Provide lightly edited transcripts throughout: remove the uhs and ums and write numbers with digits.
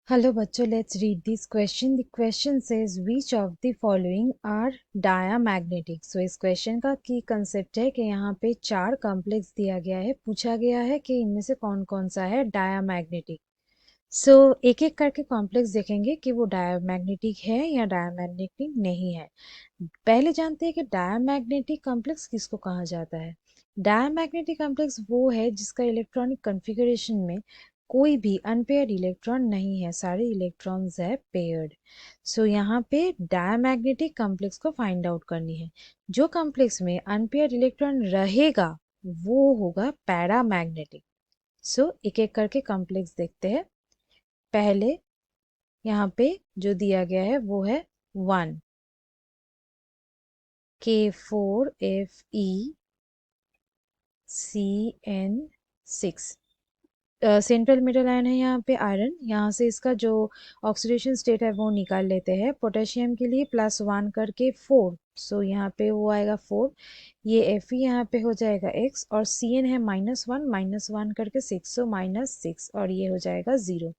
Hello बच्चों, let's read this question. The question says which of the following are diamagnetic. So इस question का की concept है कि यहाँ पे 4 complex दिया गया है, पूछा गया है कि इनमें से कौन कौन सा है diamagnetic. So एक एक करके complex देखेंगे कि वो diamagnetic है या diamagnetic नहीं है. पहले जानते हैं कि diamagnetic complex किसको कहा जाता है. Diamagnetic complex वो है जिसका इलेक्ट्रॉनिक कॉन्फ़िगरेशन में कोई भी अनपेयर्ड इलेक्ट्रॉन नहीं है, सारे इलेक्ट्रॉन्स है पेयर्ड. सो यहाँ पे डायमैग्नेटिक कॉम्प्लेक्स को फाइंड आउट करनी है. जो कॉम्प्लेक्स में अनपेयर्ड इलेक्ट्रॉन रहेगा वो होगा पैरामैग्नेटिक. सो एक एक करके कॉम्प्लेक्स देखते हैं. पहले यहाँ पे जो दिया गया है वो है 1 K4Fe CN6. Central metal ion है यहाँ पे आयरन. यहाँ से इसका जो ऑक्सीडेशन स्टेट है वो निकाल लेते हैं. पोटेशियम के लिए +1 करके 4. सो यहाँ पे वो आएगा 4. ये Fe यहाँ पे हो जाएगा x और Cn है -1 करके 6. सो -6 और ये हो जाएगा 0.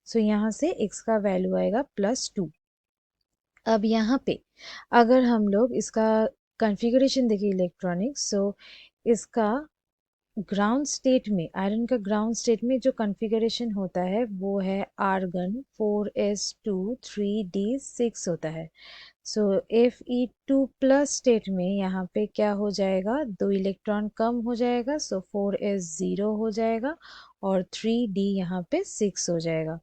सो यहाँ से x का वैल्यू आएगा +2. अब यहाँ पे अगर हम लोग इसका कॉन्फ़िगरेशन देखें इलेक्ट्रॉनिक, सो इसका ग्राउंड स्टेट में, आयरन का ग्राउंड स्टेट में जो कॉन्फ़िगरेशन होता है वो है आर्गन 4s2 3d6 होता है. सो Fe2 प्लस स्टेट में यहाँ पे क्या हो जाएगा, 2 इलेक्ट्रॉन कम हो जाएगा. सो 4s0 हो जाएगा और 3d यहाँ पे 6 हो जाएगा.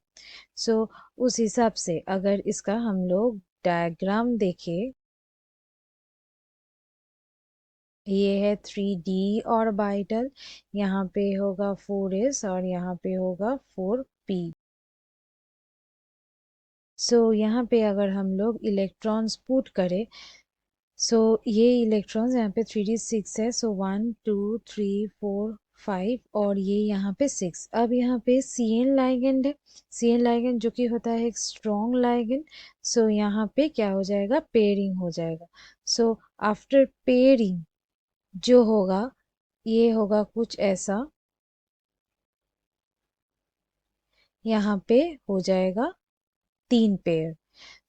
सो उस हिसाब से अगर इसका हम लोग डायग्राम देखें, ये है 3d ऑर्बिटल. यहाँ पे होगा 4s और यहाँ पे होगा 4p. सो यहाँ पे अगर हम लोग इलेक्ट्रॉन्स पुट करें, सो ये इलेक्ट्रॉन्स यहाँ पे 3d6 है. सो 1 2 3 4 5 और ये यहाँ पे 6. अब यहाँ पे Cn लाइगेंड है. Cn लाइगेंड जो कि होता है एक स्ट्रॉन्ग लाइगेंड. सो यहाँ पे क्या हो जाएगा, पेयरिंग हो जाएगा. सो आफ्टर पेयरिंग जो होगा ये होगा कुछ ऐसा. यहाँ पे हो जाएगा 3 पेयर.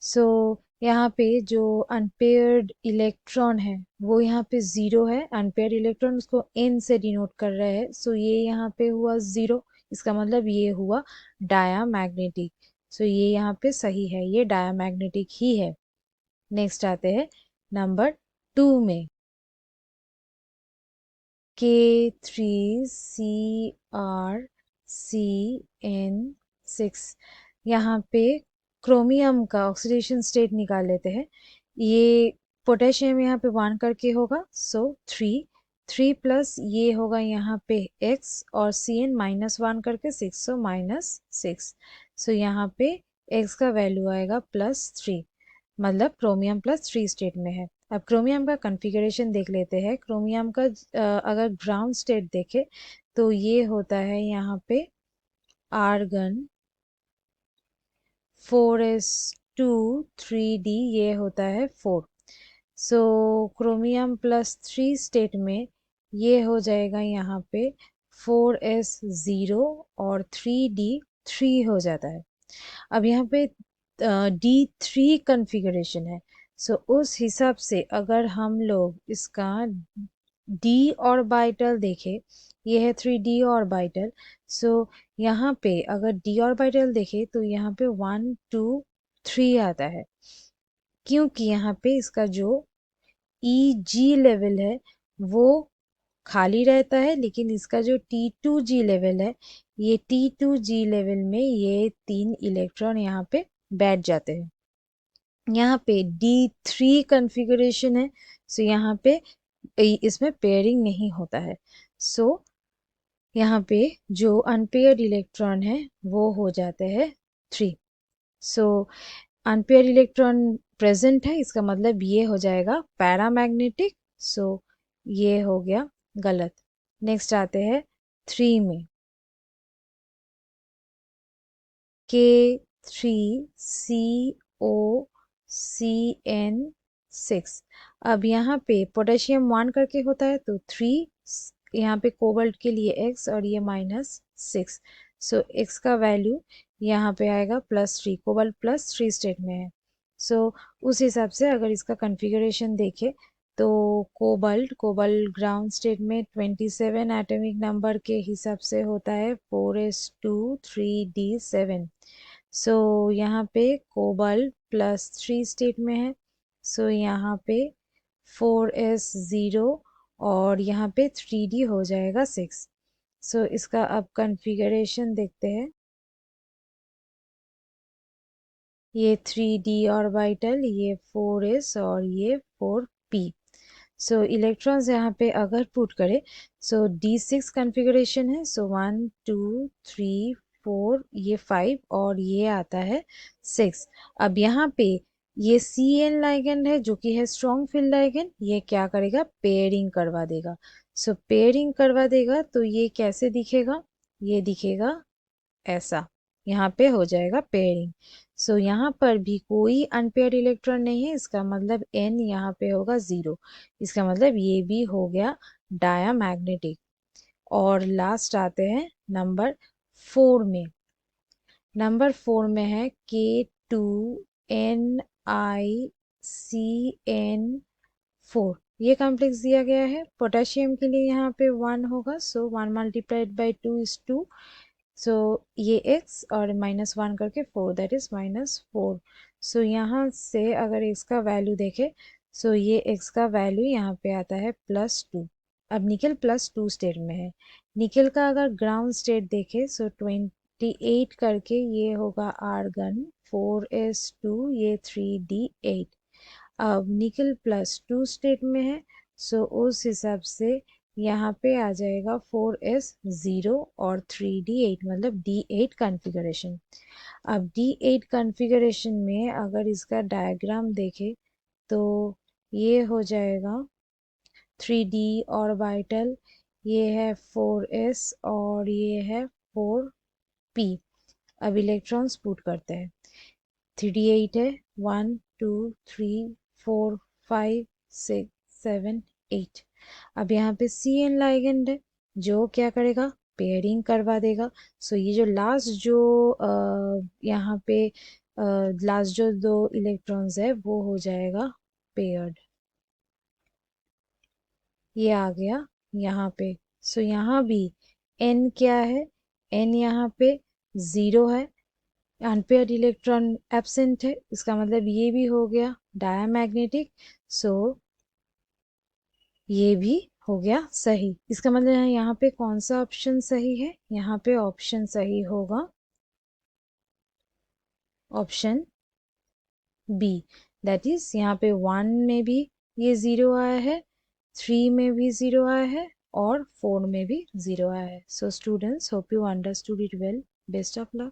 सो यहाँ पे जो अनपेयर्ड इलेक्ट्रॉन है वो यहाँ पे 0 है. अनपेयर्ड इलेक्ट्रॉन उसको n से डिनोट कर रहे हैं. सो ये यहाँ पे हुआ 0. इसका मतलब ये हुआ डायामैग्नेटिक. सो ये यहाँ पे सही है, ये डायामैग्नेटिक ही है. नेक्स्ट आते हैं नंबर 2 में. K3CrCN6. यहाँ पे क्रोमियम का ऑक्सीडेशन स्टेट निकाल लेते हैं. ये पोटेशियम यहाँ पे 1 करके होगा. सो 3 प्लस ये होगा यहाँ पे x और Cn -1 करके 6. सो -6. सो यहाँ पे x का वैल्यू आएगा +3. मतलब क्रोमियम +3 स्टेट में है. अब क्रोमियम का कॉन्फ़िगरेशन देख लेते हैं. क्रोमियम का अगर ग्राउंड स्टेट देखे तो ये होता है यहाँ पे आर्गन 4s2 3d, ये होता है 4. सो क्रोमियम +3 स्टेट में ये हो जाएगा यहाँ पे 4s0 और 3d 3 हो जाता है. अब यहाँ पे D3 कॉन्फ़िगरेशन है. सो उस हिसाब से अगर हम लोग इसका d ऑर्बिटल देखें, ये है 3d ऑर्बिटल. सो यहाँ पे अगर d ऑर्बिटल देखें तो यहाँ पे 1 2 3 आता है, क्योंकि यहाँ पे इसका जो Eg लेवल है वो खाली रहता है. लेकिन इसका जो T2G लेवल है, ये T2G लेवल में ये 3 इलेक्ट्रॉन यहाँ पे बैठ जाते हैं. यहाँ पे D3 कॉन्फ़िगरेशन है. सो यहाँ पे इसमें पेयरिंग नहीं होता है. सो यहाँ पे जो अनपेयर्ड इलेक्ट्रॉन है वो हो जाते हैं 3. सो अनपेयर्ड इलेक्ट्रॉन प्रेजेंट है, इसका मतलब ये हो जाएगा पैरामैग्नेटिक. सो ये हो गया गलत. नेक्स्ट आते हैं 3 में. K3COCN6. अब यहाँ पे पोटेशियम 1 करके होता है तो 3. यहाँ पे कोबाल्ट के लिए x और ये -6. सो एक्स का वैल्यू यहाँ पे आएगा +3, कोबाल्ट +3 स्टेट में है। सो उस हिसाब से अगर इसका कॉन्फ़िगरेशन देखें तो कोबाल्ट ग्राउंड स्टेट में 27 एटॉमिक नंबर के हिसाब से होता है 4s2 3d7। सो यहाँ पे कोबाल्ट +3 स्टेट में है। सो यहाँ पे 4s0 और यहाँ पे 3d हो जाएगा 6। सो इसका अब कॉन्फ़िगरेशन देखते हैं। ये 3d ऑर्बिटल, ये 4s और ये 4p। सो इलेक्ट्रॉन्स यहाँ पे अगर पुट करें सो d6 कॉन्फ़िगरेशन है। सो 1 2 3 4 ये 5 और ये आता है 6। अब यहाँ पे ये CN लाइगेंड है जो कि है स्ट्रॉन्ग फील्ड लाइगेंड। ये क्या करेगा, पेयरिंग करवा देगा। सो पेयरिंग करवा देगा तो ये कैसे दिखेगा, ये दिखेगा ऐसा, यहाँ पे हो जाएगा पेयरिंग। सो यहाँ पर भी कोई अनपेयर्ड इलेक्ट्रॉन नहीं है, इसका मतलब N यहाँ पे होगा 0। इसका मतलब ये भी हो गया डायामैग्नेटिक। और लास्ट आते हैं नंबर 4 में। नंबर 4 में है K2NiCN4। ये कॉम्प्लेक्स दिया गया है। पोटेशियम के लिए यहाँ पे 1 होगा। सो 1 मल्टीप्लाइड बाई 2 इज 2। सो ये x और -1 करके 4, दैट इज -4। सो यहाँ से अगर x का वैल्यू देखें सो ये x का वैल्यू यहाँ पे आता है +2। अब निकल +2 स्टेट में है। निकल का अगर ग्राउंड स्टेट देखें सो 28 करके ये होगा आर्गन, 4s2 ये 3d8। अब निकल +2 स्टेट में है। सो उस हिसाब से यहाँ पे आ जाएगा 4s0 और 3d8, मतलब d8 कॉन्फ़िगरेशन। अब d8 कॉन्फ़िगरेशन में अगर इसका डायग्राम देखें तो ये हो जाएगा 3d ऑर्बिटल, ये है 4s और ये है 4p। अब इलेक्ट्रॉन्स पुट करते हैं। 3d8 है, 1 2 3 4 5 6 7 8। अब यहाँ पे CN लाइगेंड है जो क्या करेगा, पेयरिंग करवा देगा। सो ये जो लास्ट जो यहाँ पे लास्ट जो 2 इलेक्ट्रॉन्स है वो हो जाएगा पेयर्ड। ये आ गया यहाँ पे। सो यहाँ भी N क्या है, N यहाँ पे 0 है, अनपेयर्ड इलेक्ट्रॉन एब्सेंट है। इसका मतलब ये भी हो गया डायामैग्नेटिक। सो ये भी हो गया सही। इसका मतलब यहाँ पे कौन सा ऑप्शन सही है, यहाँ पे ऑप्शन सही होगा ऑप्शन बी। दैट इज यहाँ पे 1 में भी ये 0 आया है, 3 में भी 0 आया है और 4 में भी 0 आया है। So students, hope you understood it well. Best of luck.